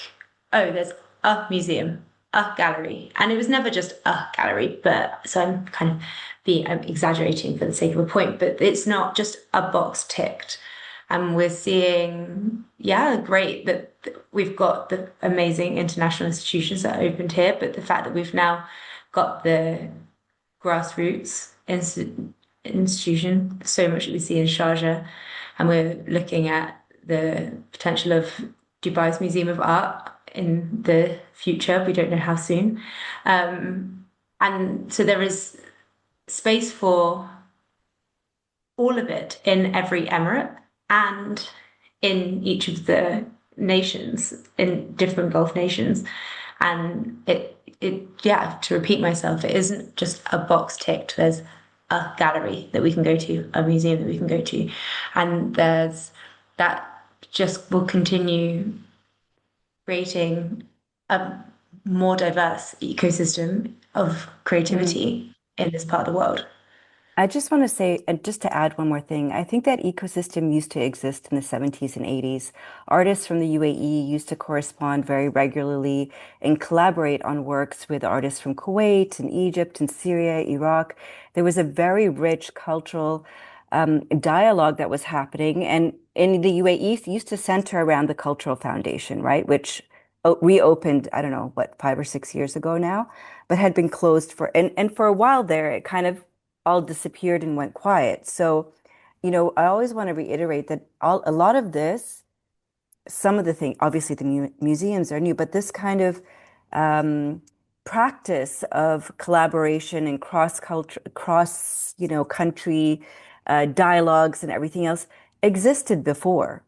oh, there's a museum, a gallery. And it was never just a gallery, but so I'm exaggerating for the sake of a point, but it's not just a box ticked. And we're seeing, yeah, great that we've got the amazing international institutions that are opened here, but the fact that we've now got the grassroots institution, so much that we see in Sharjah, and we're looking at the potential of Dubai's Museum of Art in the future. We don't know how soon. And so there is space for all of it in every emirate and in each of the nations, in different Gulf nations. And yeah, to repeat myself, it isn't just a box ticked. There's a gallery that we can go to, a museum that we can go to. And that just will continue creating a more diverse ecosystem of Mm. creativity in this part of the world. I just want to say, and just to add one more thing, I think that ecosystem used to exist in the 70s and 80s. Artists from the UAE used to correspond very regularly and collaborate on works with artists from Kuwait and Egypt and Syria, Iraq. There was a very rich cultural dialogue that was happening. And in the UAE, it used to center around the Cultural Foundation, right? Which reopened, I don't know, what, 5 or 6 years ago now, but had been closed and for a while there, it kind of all disappeared and went quiet. So, I always want to reiterate that a lot of this, some of the things, obviously the museums are new, but this kind of um, practice of collaboration and cross culture, cross, country dialogues and everything else existed before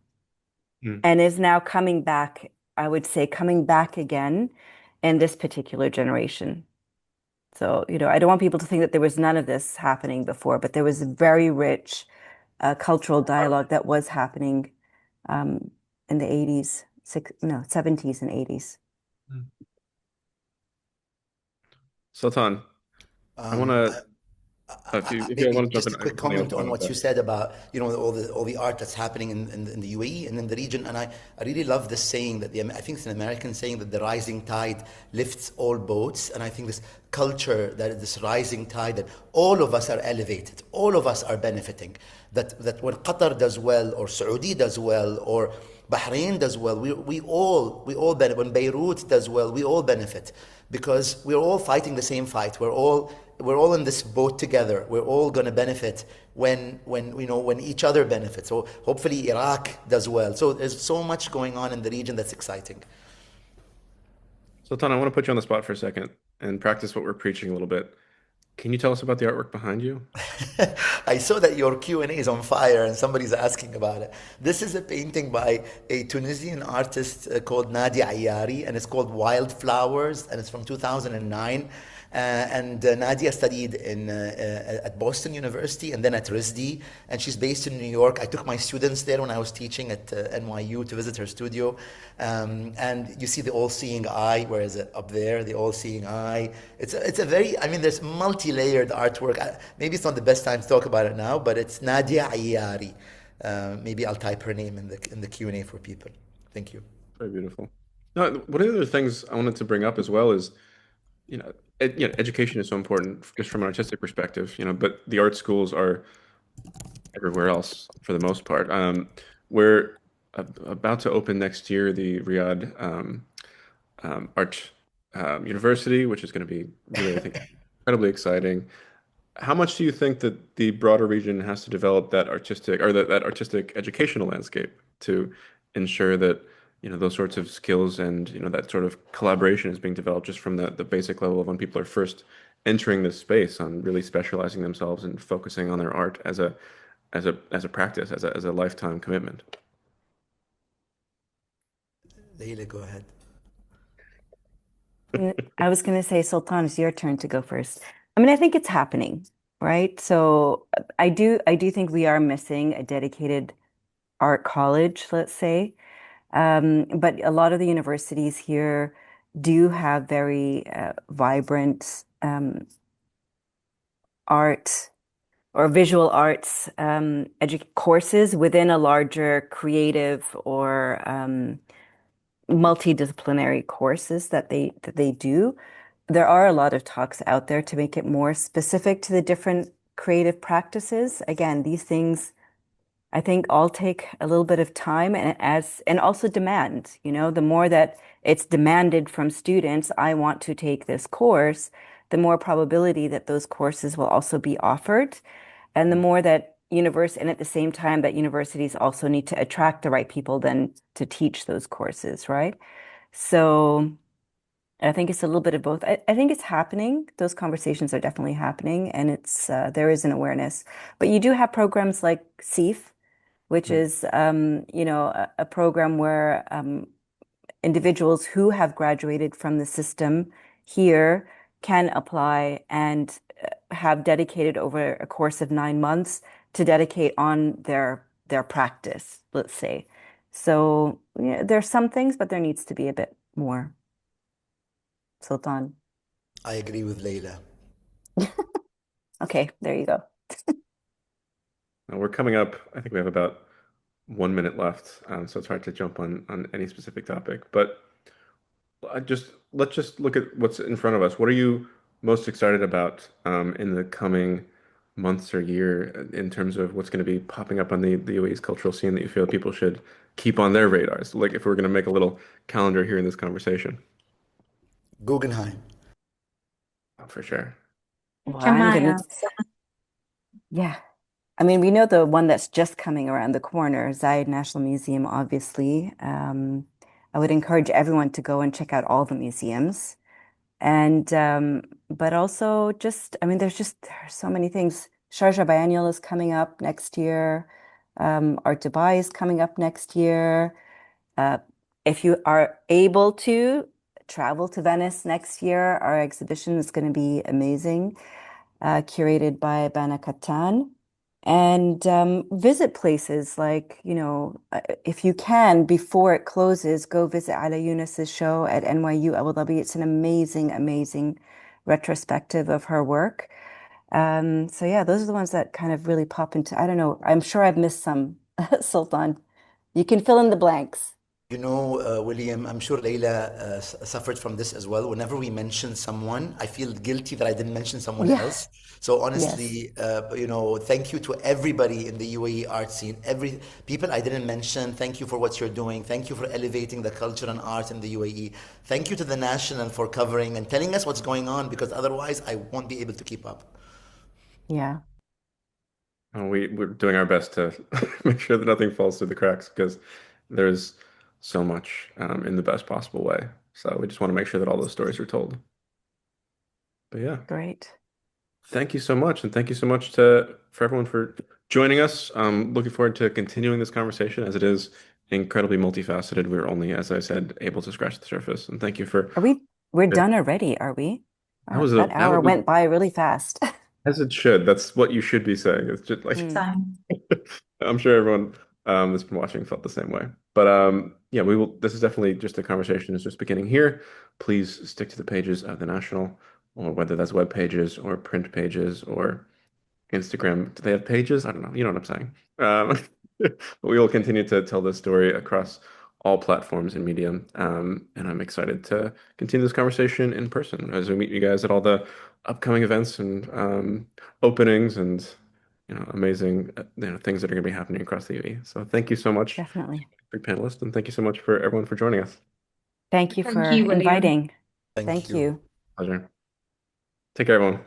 Mm. and is now coming back, I would say, coming back again in this particular generation. So, I don't want people to think that there was none of this happening before, but there was a very rich cultural dialogue that was happening um, in the 80s. no, 70s and 80s. Sultan, I want Um, to, if you Maybe want to jump just in, a I quick have plenty comment on on what you that. said about all the art that's happening in the UAE and in the region. And I really love this saying that I think it's an American saying that the rising tide lifts all boats. And I think this culture, that this rising tide, that all of us are elevated, all of us are benefiting. That when Qatar does well, or Saudi does well, or Bahrain does well, we all benefit. When Beirut does well, we all benefit because we're all fighting the same fight. We're all in this boat together. We're all going to benefit when each other benefits. So hopefully Iraq does well. So there's so much going on in the region that's exciting. Sultan, I want to put you on the spot for a second and practice what we're preaching a little bit. Can you tell us about the artwork behind you? I saw that your Q&A is on fire and somebody's asking about it. This is a painting by a Tunisian artist called Nadia Ayari, and it's called Wildflowers, and it's from 2009. And Nadia studied at Boston University and then at RISD, and she's based in New York. I took my students there when I was teaching at NYU to visit her studio. And you see the all-seeing eye, where is it? Up there, the all-seeing eye. It's a very, I mean, there's multi-layered artwork. Maybe it's not the best time to talk about it now, but it's Nadia Ayari. Maybe I'll type her name in the Q&A for people. Thank you. Very beautiful. No, one of the other things I wanted to bring up as well is, education is so important just from an artistic perspective, but the art schools are everywhere else for the most part. We're about to open next year the Riyadh Art University, which is going to be really, I think, incredibly exciting. How much do you think that the broader region has to develop that artistic or that artistic educational landscape to ensure that, those sorts of skills and, that sort of collaboration is being developed just from the basic level of when people are first entering this space on really specializing themselves and focusing on their art as a practice, as a lifetime commitment? Leila, go ahead. I was going to say, Sultan, it's your turn to go first. I mean, I think it's happening, right? So I do think we are missing a dedicated art college, let's say. But a lot of the universities here do have very vibrant art or visual arts edu courses within a larger creative or multidisciplinary courses that they do. There are a lot of talks out there to make it more specific to the different creative practices. Again, these things I think all take a little bit of time and also demand. The more that it's demanded from students, I want to take this course, the more probability that those courses will also be offered. And the more that and at the same time that universities also need to attract the right people then to teach those courses, right? So I think it's a little bit of both. I think it's happening. Those conversations are definitely happening, and there is an awareness. But you do have programs like SEAF, which is a program where individuals who have graduated from the system here can apply and have dedicated over a course of 9 months to dedicate on their practice, let's say. So there's some things, but there needs to be a bit more. Sultan. I agree with Leila. Okay, there you go. Now we're coming up, I think we have about 1 minute left, so it's hard to jump on any specific topic. But let's just look at what's in front of us. What are you most excited about in the coming months or year in terms of what's going to be popping up on the UAE's cultural scene that you feel people should keep on their radars? Like if we're going to make a little calendar here in this conversation. Guggenheim. Oh, for sure. Well, I'm gonna, Kamaya. yeah. I mean, we know the one that's just coming around the corner, Zayed National Museum, obviously. I would encourage everyone to go and check out all the museums. And but also just, I mean, there are so many things. Sharjah Biennial is coming up next year. Art Dubai is coming up next year. Uh, if you are able to travel to Venice next year, our exhibition is going to be amazing, curated by Bana Kattan. and visit places like, if you can, before it closes, go visit Ala Yunus's show at NYU Abu Dhabi. It's an amazing, amazing retrospective of her work. So yeah, those are the ones that kind of really pop into, I don't know, I'm sure I've missed some, Sultan. You can fill in the blanks. You know, William, I'm sure Layla suffered from this as well. Whenever we mention someone, I feel guilty that I didn't mention someone Yeah, else. So yes, honestly, thank you to everybody in the UAE art scene. Every people I didn't mention, thank you for what you're doing. Thank you for elevating the culture and art in the UAE. Thank you to the National for covering and telling us what's going on because otherwise I won't be able to keep up. yeah, We're doing our best to make sure that nothing falls through the cracks because there's so much in the best possible way. So we just want to make sure that all those stories are told. But yeah, great. thank you so much, and thank you so much to for everyone for joining us. Looking forward to continuing this conversation as it is incredibly multifaceted. We're only, as I said, able to scratch the surface. And thank you for We're that done already, are we? was That that hour was went by really fast. as it should. That's what you should be saying. It's just like Mm, Fine. I'm sure everyone that's been watching felt the same way. But yeah, we will. This is definitely just a conversation. It's just beginning here. Please stick to the pages of the National, or whether that's web pages or print pages or Instagram. Do they have pages? I don't know. You know what I'm saying. But we will continue to tell this story across all platforms and media. And I'm excited to continue this conversation in person as we meet you guys at all the upcoming events and openings and amazing things that are going to be happening across the UAE. So thank you so much, definitely. panelists, and thank you so much for everyone for joining us. Thank you Thank for you, William. inviting. Thank Thank you. you. Pleasure. Take care, everyone.